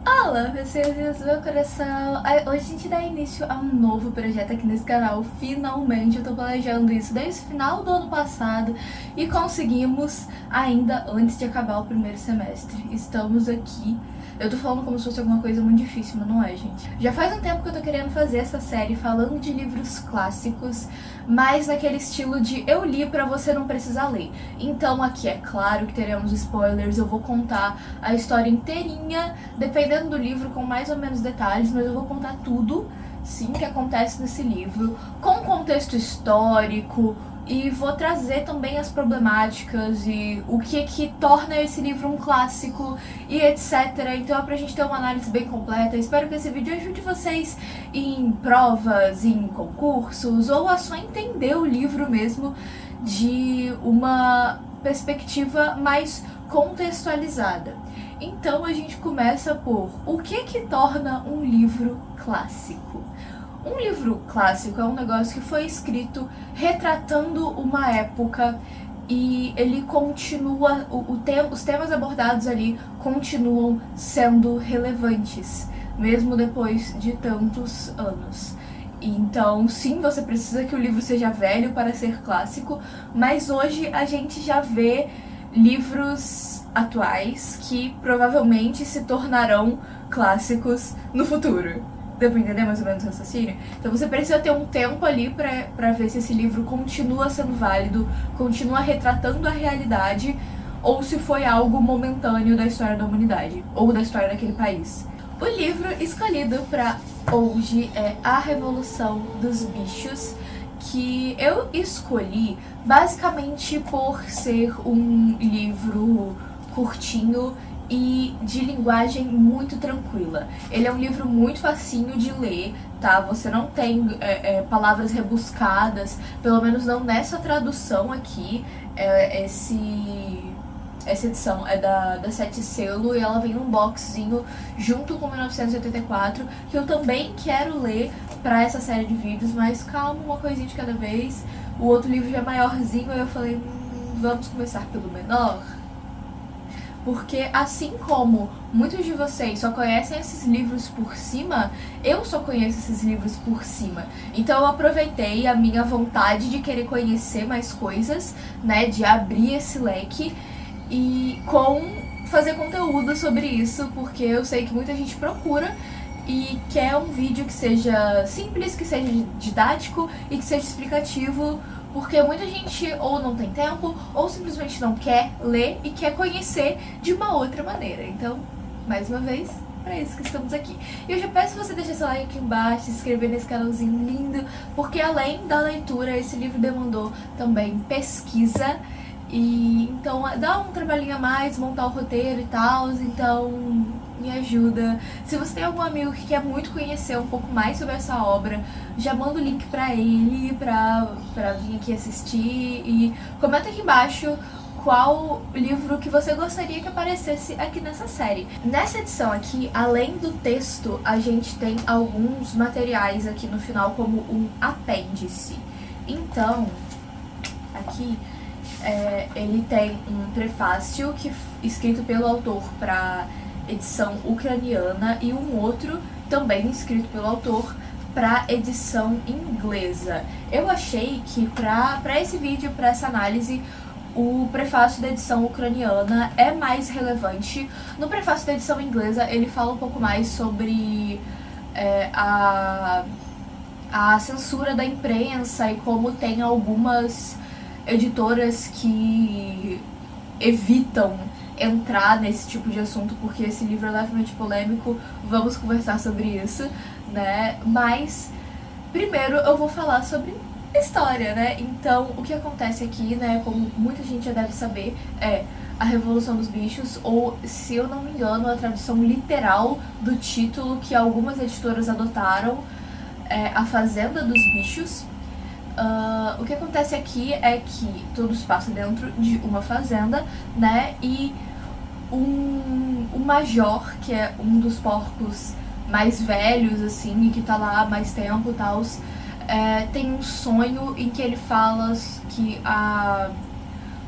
Olá, pessoas do meu coração! Hoje a gente dá início a um novo projeto aqui nesse canal. Finalmente, eu tô planejando isso desde o final do ano passado e conseguimos ainda antes de acabar o primeiro semestre. Estamos aqui. Eu tô falando como se fosse alguma coisa muito difícil, mas não é, gente. Já faz um tempo que eu tô querendo fazer essa série falando de livros clássicos, mas naquele estilo de eu li pra você não precisar ler. Então aqui é claro que teremos spoilers, eu vou contar a história inteirinha, dependendo do livro, com mais ou menos detalhes, mas eu vou contar tudo, sim, que acontece nesse livro, com contexto histórico, e vou trazer também as problemáticas e o que torna esse livro um clássico e etc. Então é pra gente ter uma análise bem completa. Espero que esse vídeo ajude vocês em provas, em concursos, ou a só entender o livro mesmo de uma perspectiva mais contextualizada. Então a gente começa por o que torna um livro clássico? Um livro clássico é um negócio que foi escrito retratando uma época e ele continua, os temas abordados ali continuam sendo relevantes, mesmo depois de tantos anos. Então, sim, você precisa que o livro seja velho para ser clássico, mas hoje a gente já vê livros atuais que provavelmente se tornarão clássicos no futuro. Deu pra entender mais ou menos o raciocínio? Então você precisa ter um tempo ali pra ver se esse livro continua sendo válido, continua retratando a realidade, ou se foi algo momentâneo da história da humanidade, ou da história daquele país. O livro escolhido pra hoje é A Revolução dos Bichos, que eu escolhi basicamente por ser um livro curtinho e de linguagem muito tranquila. Ele é um livro muito facinho de ler, tá? Você não tem palavras rebuscadas, pelo menos não nessa tradução aqui. Essa edição é da Sete Selo e ela vem num boxzinho junto com 1984, que eu também quero ler pra essa série de vídeos, mas calma, uma coisinha de cada vez. O outro livro já é maiorzinho, aí eu falei, vamos começar pelo menor? Porque assim como muitos de vocês só conhecem esses livros por cima, eu só conheço esses livros por cima. Então eu aproveitei a minha vontade de querer conhecer mais coisas, né, de abrir esse leque e fazer conteúdo sobre isso, porque eu sei que muita gente procura e quer um vídeo que seja simples, que seja didático e que seja explicativo, porque muita gente ou não tem tempo, ou simplesmente não quer ler e quer conhecer de uma outra maneira. Então, mais uma vez, para isso que estamos aqui. E eu já peço você deixar seu like aqui embaixo, se inscrever nesse canalzinho lindo, porque além da leitura, esse livro demandou também pesquisa. E então dá um trabalhinho a mais, montar o roteiro e tal, então me ajuda. Se você tem algum amigo que quer muito conhecer um pouco mais sobre essa obra, já manda o link pra ele, pra vir aqui assistir. E comenta aqui embaixo qual livro que você gostaria que aparecesse aqui nessa série. Nessa edição aqui, além do texto, a gente tem alguns materiais aqui no final como um apêndice. Então, aqui ele tem um prefácio escrito pelo autor para edição ucraniana e um outro também escrito pelo autor para edição inglesa. Eu achei que para esse vídeo, para essa análise, o prefácio da edição ucraniana é mais relevante. No prefácio da edição inglesa ele fala um pouco mais sobre a censura da imprensa e como tem algumas editoras que evitam entrar nesse tipo de assunto porque esse livro é levemente polêmico. Vamos conversar sobre isso, né? Mas primeiro eu vou falar sobre história, né? Então o que acontece aqui, né, como muita gente já deve saber, é a Revolução dos Bichos, ou, se eu não me engano, a tradução literal do título que algumas editoras adotaram é A Fazenda dos Bichos. O que acontece aqui é que tudo se passa dentro de uma fazenda, né, e o major, que é um dos porcos mais velhos, assim, e que tá lá há mais tempo e tal, tem um sonho em que ele fala que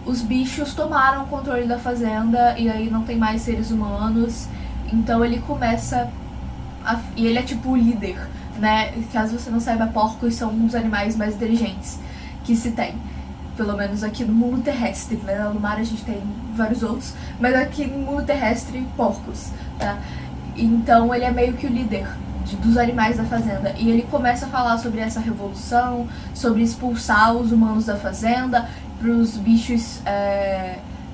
os bichos tomaram o controle da fazenda e aí não tem mais seres humanos, Então ele começa e ele é tipo o líder, né? Caso você não saiba, porcos são um dos animais mais inteligentes que se tem. Pelo menos aqui no mundo terrestre, né? No mar a gente tem vários outros, mas aqui no mundo terrestre, porcos, tá? Então ele é meio que o líder dos animais da fazenda. E ele começa a falar sobre essa revolução, sobre expulsar os humanos da fazenda, para os bichos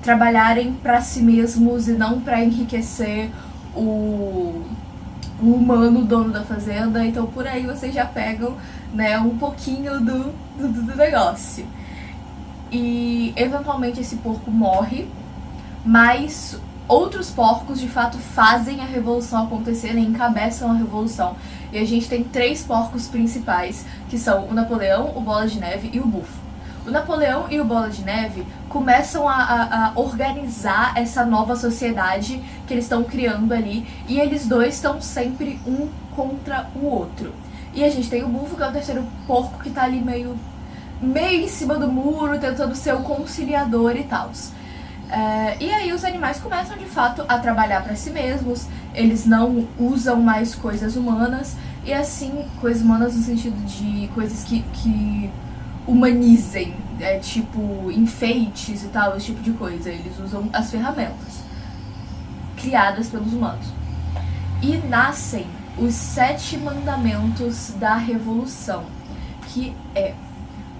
trabalharem para si mesmos e não para enriquecer o humano dono da fazenda. Então por aí vocês já pegam, né, um pouquinho do negócio. E eventualmente esse porco morre, mas outros porcos de fato fazem a revolução acontecer, né, encabeçam a revolução. E a gente tem 3 porcos principais, que são o Napoleão, o Bola de Neve e o Bufo. O Napoleão e o Bola de Neve começam a organizar essa nova sociedade que eles estão criando ali, e eles dois estão sempre um contra o outro. E a gente tem o Bufo, que é o terceiro porco, que tá ali meio em cima do muro, tentando ser o conciliador e tal. E aí os animais começam de fato a trabalhar para si mesmos, eles não usam mais coisas humanas, e assim, coisas humanas no sentido de coisas que humanizem, tipo enfeites e tal, esse tipo de coisa. Eles usam as ferramentas criadas pelos humanos. E nascem os 7 mandamentos da revolução, que é: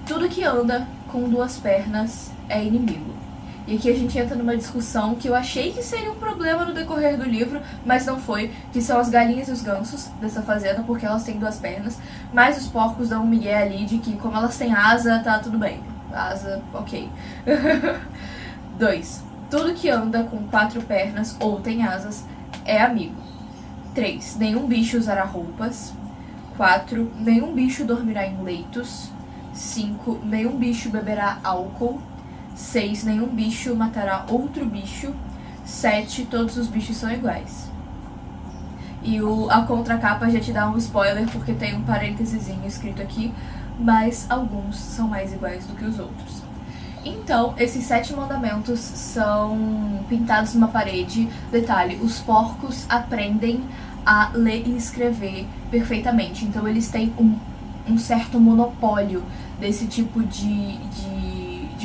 tudo que anda com 2 pernas é inimigo. E aqui a gente entra numa discussão que eu achei que seria um problema no decorrer do livro, mas não foi, que são as galinhas e os gansos dessa fazenda, porque elas têm 2 pernas, mas os porcos dão um migué ali de que como elas têm asa, tá tudo bem. Asa, ok. 2. Tudo que anda com 4 pernas ou tem asas é amigo. 3. Nenhum bicho usará roupas. 4. Nenhum bicho dormirá em leitos. 5. Nenhum bicho beberá álcool. 6. Nenhum bicho matará outro bicho. 7. Todos os bichos são iguais. E a contracapa já te dá um spoiler, porque tem um parêntesezinho escrito aqui, mas alguns são mais iguais do que os outros. Então, esses 7 mandamentos são pintados numa parede. Detalhe, os porcos aprendem a ler e escrever perfeitamente. Então eles têm um certo monopólio desse tipo de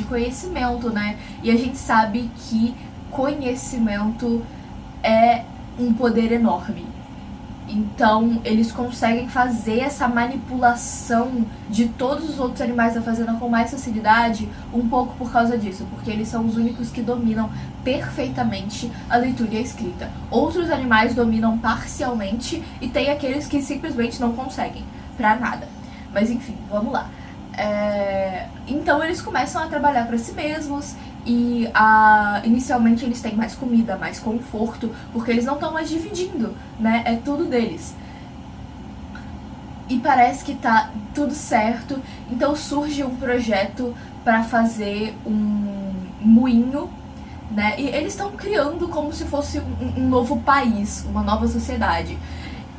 conhecimento, né? E a gente sabe que conhecimento é um poder enorme. Então eles conseguem fazer essa manipulação de todos os outros animais da fazenda com mais facilidade, um pouco por causa disso, porque eles são os únicos que dominam perfeitamente a leitura e a escrita. Outros animais dominam parcialmente e tem aqueles que simplesmente não conseguem, pra nada. Mas enfim, vamos lá. Então eles começam a trabalhar para si mesmos e inicialmente eles têm mais comida, mais conforto, porque eles não estão mais dividindo, né? É tudo deles. E parece que tá tudo certo, então surge um projeto para fazer um moinho, né? E eles estão criando como se fosse um novo país, uma nova sociedade.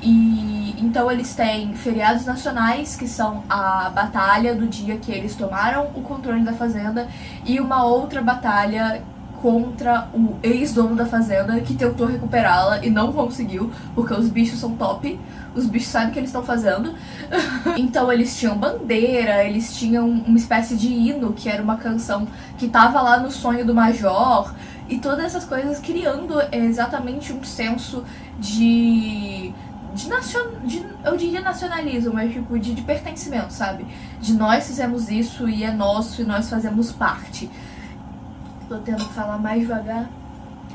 E então eles têm feriados nacionais, que são a batalha do dia que eles tomaram o controle da fazenda, e uma outra batalha contra o ex-dono da fazenda, que tentou recuperá-la e não conseguiu, porque os bichos são top, os bichos sabem o que eles estão fazendo. Então eles tinham bandeira, eles tinham uma espécie de hino, que era uma canção que tava lá no sonho do Major, e todas essas coisas criando exatamente um senso eu diria nacionalismo, mas tipo de pertencimento, sabe? De nós fizemos isso e é nosso e nós fazemos parte. Tô tendo que falar mais devagar,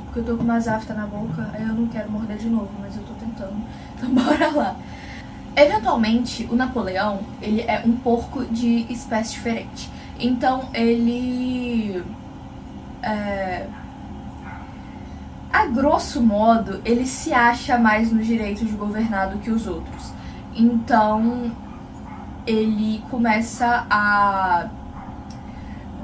porque eu tô com uma afta na boca, aí eu não quero morder de novo, mas eu tô tentando. Então bora lá. Eventualmente, o Napoleão, ele é um porco de espécie diferente. Então ele a grosso modo, ele se acha mais no direito de governar do que os outros. Então, ele começa a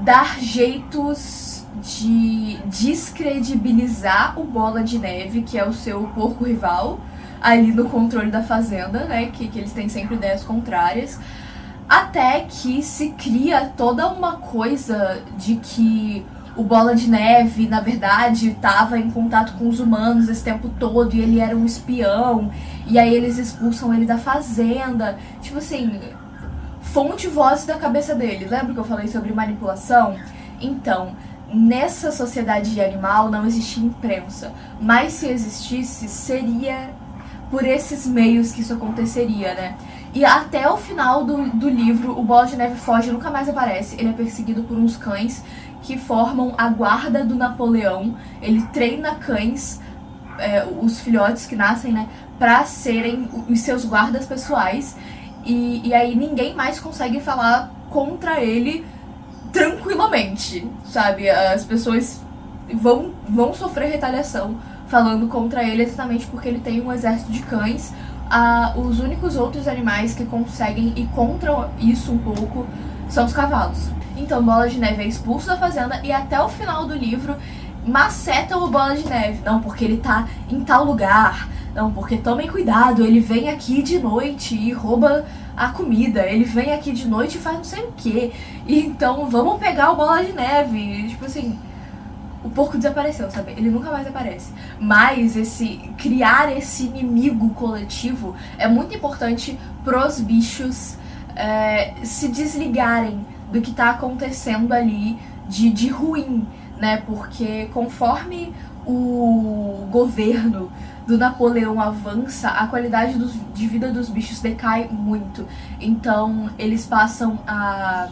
dar jeitos de descredibilizar o Bola de Neve, que é o seu porco rival, ali no controle da fazenda, né? Que eles têm sempre ideias contrárias. Até que se cria toda uma coisa de que o Bola de Neve, na verdade, estava em contato com os humanos esse tempo todo e ele era um espião, e aí eles expulsam ele da fazenda. Tipo assim, fonte voz da cabeça dele. Lembra que eu falei sobre manipulação? Então, nessa sociedade de animal não existia imprensa, mas se existisse, seria por esses meios que isso aconteceria, né? E até o final do livro, o Bola de Neve foge e nunca mais aparece. Ele é perseguido por uns cães que formam a guarda do Napoleão. Ele treina cães, os filhotes que nascem, né, pra serem os seus guardas pessoais. E aí ninguém mais consegue falar contra ele tranquilamente, sabe? As pessoas vão sofrer retaliação falando contra ele exatamente porque ele tem um exército de cães. Os únicos outros animais que conseguem ir contra isso um pouco são os cavalos. Então Bola de Neve é expulso da fazenda e até o final do livro macetam o Bola de Neve. Não, porque ele tá em tal lugar. Não, porque tomem cuidado, ele vem aqui de noite e rouba a comida. Ele vem aqui de noite e faz não sei o que. E então vamos pegar o Bola de Neve. E, tipo assim, o porco desapareceu, sabe? Ele nunca mais aparece. Mas criar esse inimigo coletivo é muito importante pros bichos se desligarem do que tá acontecendo ali de ruim, né? Porque conforme o governo do Napoleão avança, a qualidade de vida dos bichos decai muito. Então eles passam a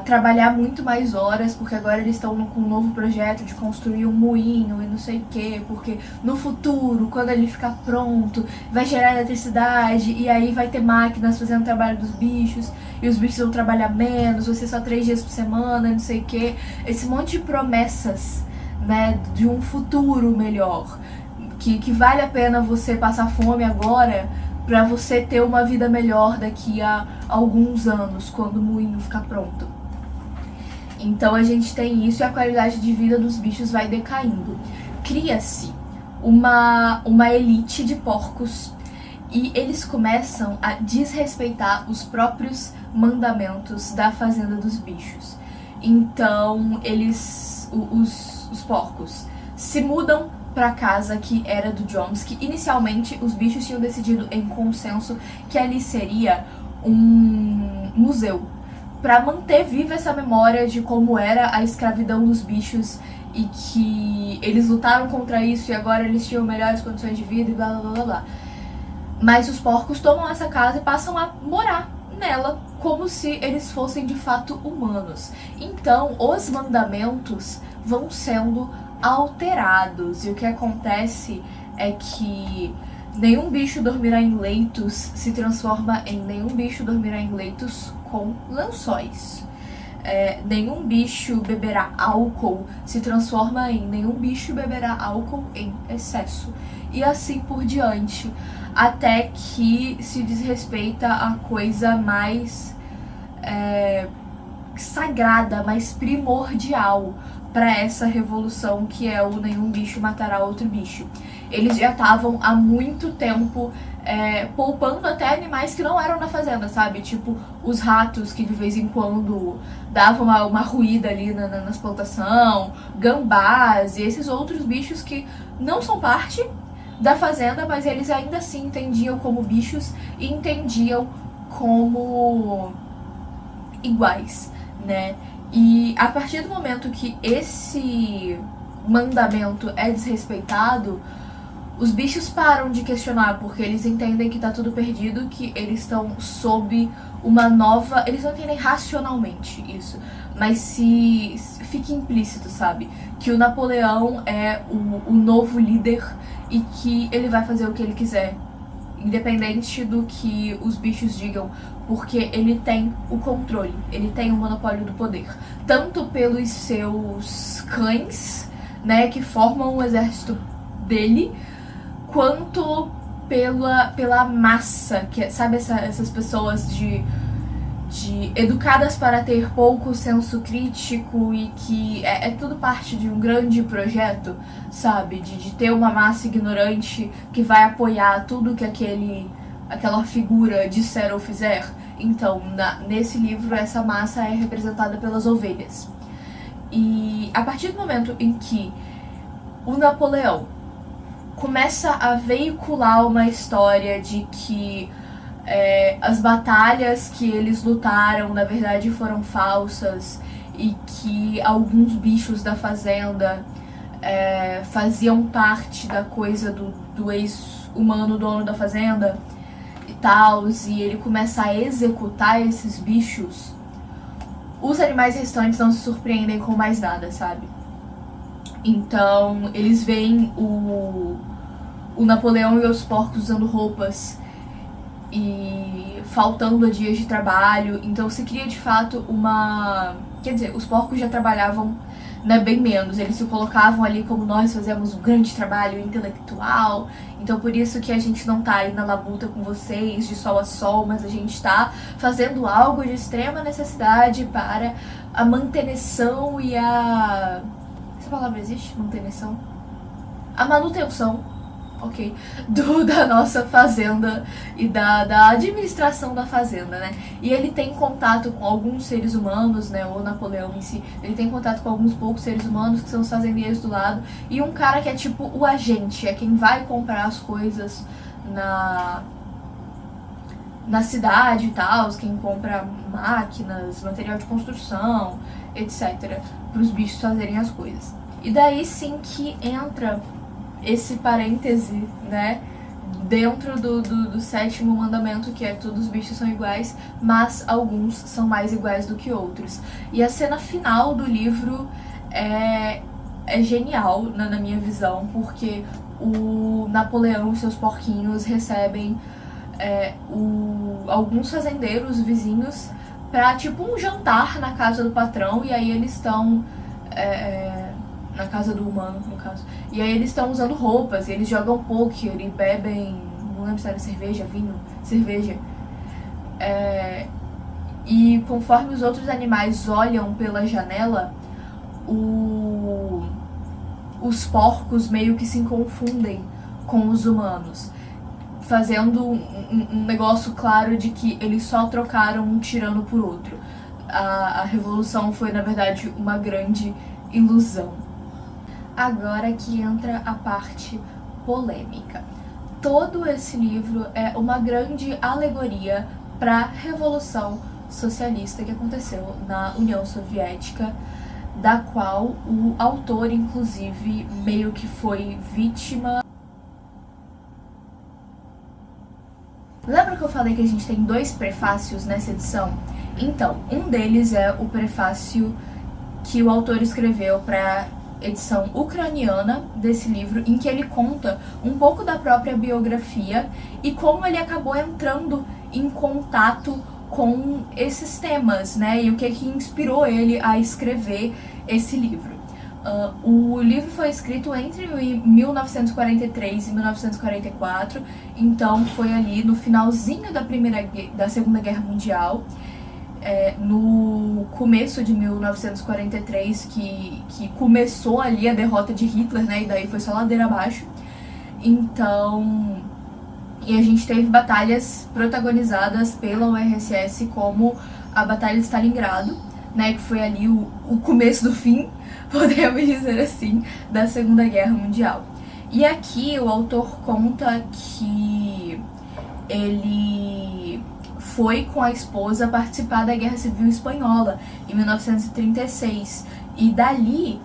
trabalhar muito mais horas, porque agora eles estão com um novo projeto de construir um moinho e não sei o que, porque no futuro, quando ele ficar pronto, vai gerar eletricidade e aí vai ter máquinas fazendo o trabalho dos bichos e os bichos vão trabalhar menos, vai ser só 3 dias por semana, não sei o que. Esse monte de promessas, né, de um futuro melhor, que vale a pena você passar fome agora pra você ter uma vida melhor daqui a alguns anos, quando o moinho ficar pronto. Então a gente tem isso e a qualidade de vida dos bichos vai decaindo. Cria-se uma elite de porcos e eles começam a desrespeitar os próprios mandamentos da fazenda dos bichos. Então os porcos se mudam pra casa que era do Jones, que inicialmente os bichos tinham decidido em consenso que ali seria um museu, pra manter viva essa memória de como era a escravidão dos bichos e que eles lutaram contra isso e agora eles tinham melhores condições de vida e blá blá blá blá. Mas os porcos tomam essa casa e passam a morar nela como se eles fossem de fato humanos. Então os mandamentos vão sendo alterados e o que acontece é que nenhum bicho dormirá em leitos se transforma em nenhum bicho dormirá em leitos com lençóis. Nenhum bicho beberá álcool se transforma em nenhum bicho beberá álcool em excesso. E assim por diante, até que se desrespeita a coisa mais sagrada, mais primordial para essa revolução, que é o nenhum bicho matará outro bicho. Eles já estavam há muito tempo poupando até animais que não eram na fazenda, sabe? Tipo os ratos que de vez em quando davam uma ruída ali nas plantações, gambás e esses outros bichos que não são parte da fazenda, mas eles ainda assim entendiam como bichos e entendiam como iguais, né? E a partir do momento que esse mandamento é desrespeitado, os bichos param de questionar, porque eles entendem que tá tudo perdido, que eles estão sob uma nova... Eles não entendem racionalmente isso, mas se fica implícito, sabe? Que o Napoleão é o novo líder e que ele vai fazer o que ele quiser, independente do que os bichos digam, porque ele tem o controle, ele tem o monopólio do poder, tanto pelos seus cães, né, que formam o exército dele, quanto pela massa, que sabe, essas pessoas educadas para ter pouco senso crítico e que é tudo parte de um grande projeto, sabe? De ter uma massa ignorante que vai apoiar tudo que aquela figura disser ou fizer. Então, nesse livro, essa massa é representada pelas ovelhas. E a partir do momento em que o Napoleão começa a veicular uma história de que as batalhas que eles lutaram na verdade foram falsas e que alguns bichos da fazenda faziam parte da coisa do ex-humano dono da fazenda e tal, e ele começa a executar esses bichos, os animais restantes não se surpreendem com mais nada, sabe? Então eles veem o Napoleão e os porcos usando roupas e faltando a dias de trabalho, então se cria de fato uma... Quer dizer, os porcos já trabalhavam, né, bem menos, eles se colocavam ali como nós fazemos um grande trabalho intelectual, então por isso que a gente não tá aí na labuta com vocês de sol a sol, mas a gente tá fazendo algo de extrema necessidade para a manutenção e a... Essa palavra existe? Manutenção? A manutenção, ok, da nossa fazenda e da administração da fazenda, né? E ele tem contato com alguns seres humanos, né? O Napoleão em si, ele tem contato com alguns poucos seres humanos que são os fazendeiros do lado, e um cara que é tipo o agente, é quem vai comprar as coisas na cidade e tal, quem compra máquinas, material de construção, etc, para os bichos fazerem as coisas. E daí sim que entra esse parêntese, né, dentro do sétimo mandamento, que é todos os bichos são iguais, mas alguns são mais iguais do que outros. E a cena final do livro é genial, na minha visão, porque o Napoleão e seus porquinhos recebem alguns fazendeiros vizinhos pra tipo um jantar na casa do patrão, e aí eles estão na casa do humano, no caso. E aí eles estão usando roupas, e eles jogam poker e bebem, não lembro se era cerveja, vinho, cerveja. E conforme os outros animais olham pela janela, os porcos meio que se confundem com os humanos, fazendo um negócio claro de que eles só trocaram um tirano por outro. A revolução foi, na verdade, uma grande ilusão. Agora que entra a parte polêmica. Todo esse livro é uma grande alegoria para a Revolução Socialista que aconteceu na União Soviética, da qual o autor, inclusive, meio que foi vítima. Lembra que eu falei que a gente tem 2 prefácios nessa edição? Então, um deles é o prefácio que o autor escreveu para edição ucraniana desse livro, em que ele conta um pouco da própria biografia e como ele acabou entrando em contato com esses temas, né, e o que inspirou ele a escrever esse livro. O livro foi escrito entre 1943 e 1944, então foi ali no finalzinho da Segunda Guerra Mundial, no começo de 1943 que começou ali a derrota de Hitler, né, e daí foi só ladeira abaixo. Então, e a gente teve batalhas protagonizadas pela URSS, como a Batalha de Stalingrado, né, que foi ali o começo do fim, podemos dizer assim, da Segunda Guerra Mundial. E aqui o autor conta que ele foi com a esposa participar da Guerra Civil Espanhola, em 1936. E dali,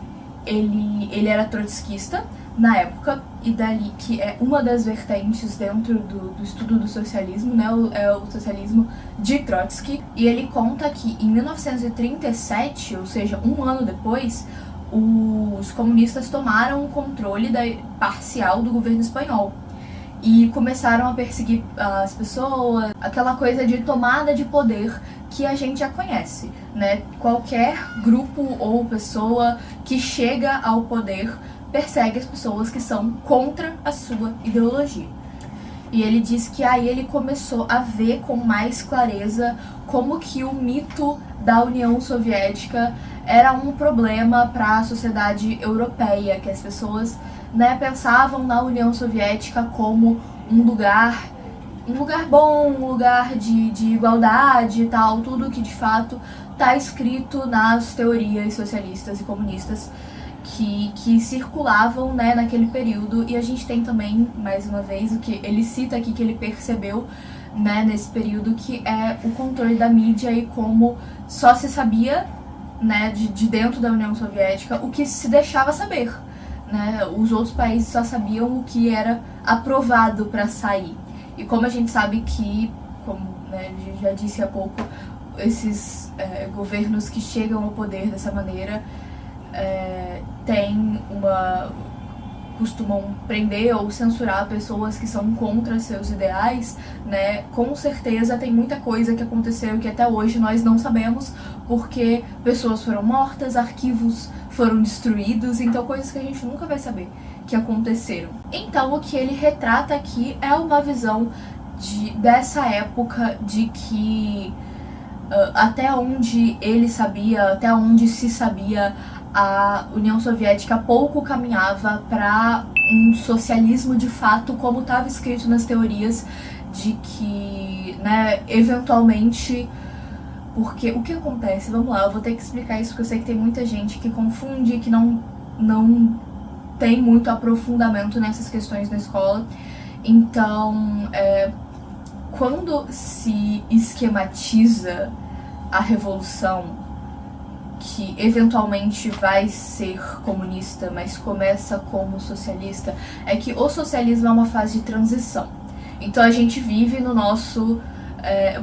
ele era trotskista na época, e dali que é uma das vertentes dentro do estudo do socialismo, né, o socialismo de Trotsky. E ele conta que em 1937, ou seja, um ano depois, os comunistas tomaram o controle parcial do governo espanhol e começaram a perseguir as pessoas, aquela coisa de tomada de poder que a gente já conhece, né? Qualquer grupo ou pessoa que chega ao poder persegue as pessoas que são contra a sua ideologia. E ele diz que aí ele começou a ver com mais clareza como que o mito da União Soviética era um problema para a sociedade europeia, que as pessoas, né, pensavam na União Soviética como um lugar um lugar bom, um lugar de igualdade e tal, tudo que de fato está escrito nas teorias socialistas e comunistas que circulavam, né, naquele período. E a gente tem também, mais uma vez, o que ele cita aqui que ele percebeu, né, nesse período, que é o controle da mídia e como só se sabia, né, de dentro da União Soviética o que se deixava saber, né? Os outros países só sabiam o que era aprovado para sair. E como a gente sabe que, como, né, já disse há pouco, esses governos que chegam ao poder dessa maneira costumam prender ou censurar pessoas que são contra seus ideais, né? Com certeza tem muita coisa que aconteceu que até hoje nós não sabemos, porque pessoas foram mortas, arquivos foram destruídos, então coisas que a gente nunca vai saber que aconteceram. Então o que ele retrata aqui é uma visão dessa época de que até onde ele sabia, até onde se sabia, a União Soviética pouco caminhava para um socialismo de fato, como estava escrito nas teorias, de que, né, eventualmente... Porque o que acontece? Vamos lá, eu vou ter que explicar isso porque eu sei que tem muita gente que confunde, que não tem muito aprofundamento nessas questões na escola. Então, quando se esquematiza a revolução, que eventualmente vai ser comunista, mas começa como socialista, é que o socialismo é uma fase de transição. Então a gente vive no nosso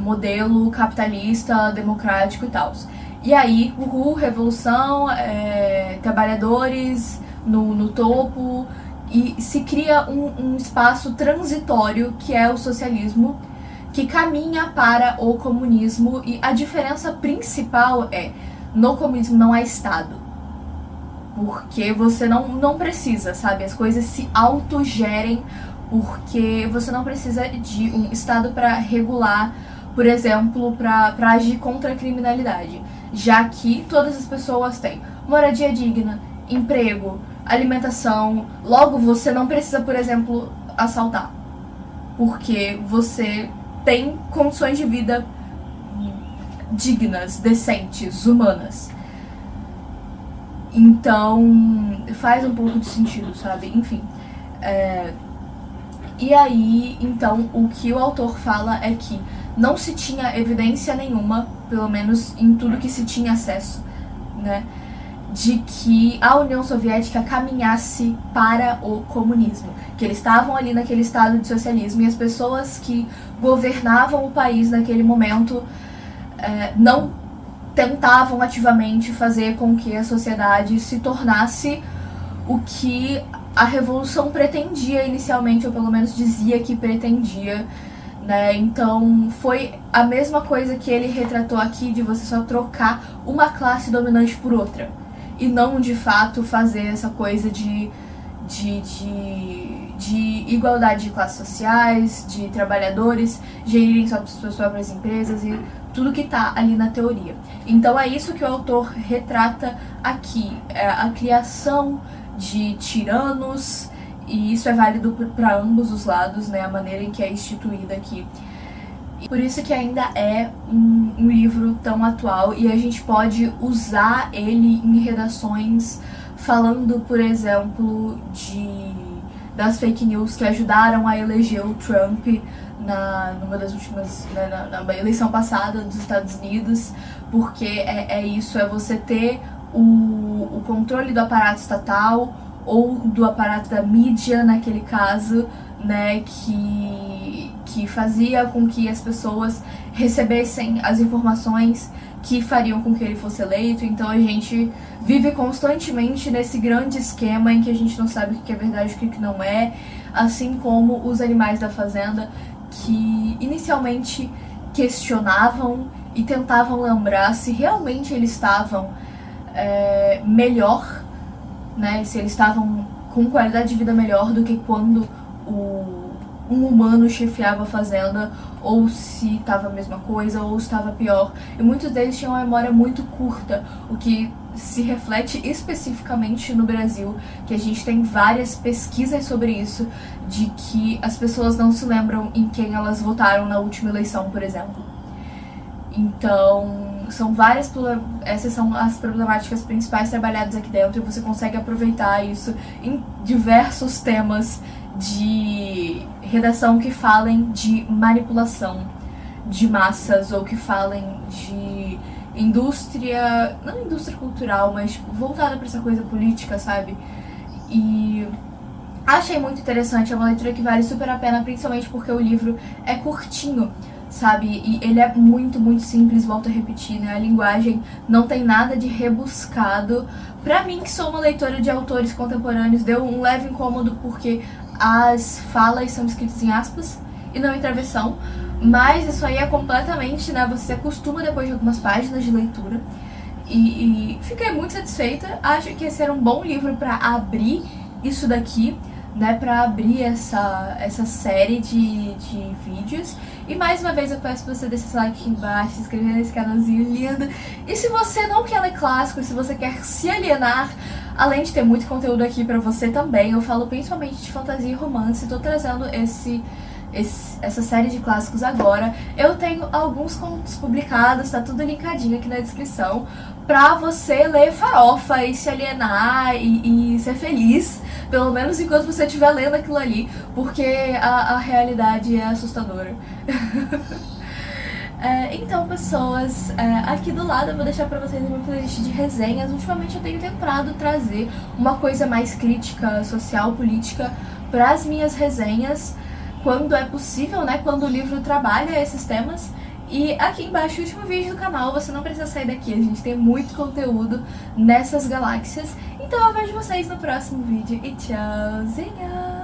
modelo capitalista, democrático e tal. E aí, revolução, trabalhadores no topo, e se cria um espaço transitório que é o socialismo, que caminha para o comunismo. E a diferença principal no comunismo não há Estado, porque você não precisa, sabe? As coisas se autogerem, porque você não precisa de um Estado para regular, por exemplo, para agir contra a criminalidade, já que todas as pessoas têm moradia digna, emprego, alimentação. Logo, você não precisa, por exemplo, assaltar, porque você tem condições de vida dignas, decentes, humanas. Então, faz um pouco de sentido, sabe? Enfim. E aí, então, o que o autor fala é que não se tinha evidência nenhuma, pelo menos em tudo que se tinha acesso, né, de que a União Soviética caminhasse para o comunismo, que eles estavam ali naquele estado de socialismo e as pessoas que governavam o país naquele momento não tentavam ativamente fazer com que a sociedade se tornasse o que a revolução pretendia inicialmente, ou pelo menos dizia que pretendia, né? Então foi a mesma coisa que ele retratou aqui, de você só trocar uma classe dominante por outra, e não de fato fazer essa coisa de igualdade de classes sociais, de trabalhadores gerirem suas próprias empresas e tudo que tá ali na teoria. Então é isso que o autor retrata aqui, a criação de tiranos, e isso é válido para ambos os lados, né, a maneira em que é instituída aqui. E por isso que ainda é um livro tão atual, e a gente pode usar ele em redações falando, por exemplo, das fake news que ajudaram a eleger o Trump numa das últimas, né, na eleição passada dos Estados Unidos, porque é isso, é você ter o controle do aparato estatal ou do aparato da mídia, naquele caso, né, que fazia com que as pessoas recebessem as informações que fariam com que ele fosse eleito. Então a gente vive constantemente nesse grande esquema em que a gente não sabe o que é verdade e o que não é, assim como os animais da fazenda, que inicialmente questionavam e tentavam lembrar se realmente eles estavam melhor, né, se eles estavam com qualidade de vida melhor do que quando um humano chefiava a fazenda, ou se estava a mesma coisa, ou se estava pior. E muitos deles tinham uma memória muito curta, o que se reflete especificamente no Brasil, que a gente tem várias pesquisas sobre isso, de que as pessoas não se lembram em quem elas votaram na última eleição, por exemplo. Então, essas são as problemáticas principais trabalhadas aqui dentro, e você consegue aproveitar isso em diversos temas de redação que falem de manipulação de massas, ou que falem de indústria, não indústria cultural, mas voltada para essa coisa política, sabe? E achei muito interessante, é uma leitura que vale super a pena, principalmente porque o livro é curtinho, sabe? E ele é muito, muito simples, volto a repetir, né? A linguagem não tem nada de rebuscado. Pra mim, que sou uma leitora de autores contemporâneos, deu um leve incômodo porque as falas são escritas em aspas e não em travessão, mas isso aí é completamente, né? Você se acostuma depois de algumas páginas de leitura. E fiquei muito satisfeita. Acho que esse era um bom livro pra abrir isso daqui, né, pra abrir essa série de vídeos. E mais uma vez eu peço pra você deixar esse like aqui embaixo, se inscrever nesse canalzinho lindo. E se você não quer ler clássico, se você quer se alienar, além de ter muito conteúdo aqui pra você também, eu falo principalmente de fantasia e romance, tô trazendo essa série de clássicos agora. Eu tenho alguns contos publicados, tá tudo linkadinho aqui na descrição, pra você ler farofa e se alienar e ser feliz, pelo menos enquanto você estiver lendo aquilo ali, porque a realidade é assustadora. Então, pessoas, aqui do lado eu vou deixar pra vocês uma playlist de resenhas. Ultimamente eu tenho tentado trazer uma coisa mais crítica, social, política, pras minhas resenhas, quando é possível, né, quando o livro trabalha esses temas. E aqui embaixo, o último vídeo do canal, você não precisa sair daqui, a gente tem muito conteúdo nessas galáxias. Então eu vejo vocês no próximo vídeo e tchauzinho!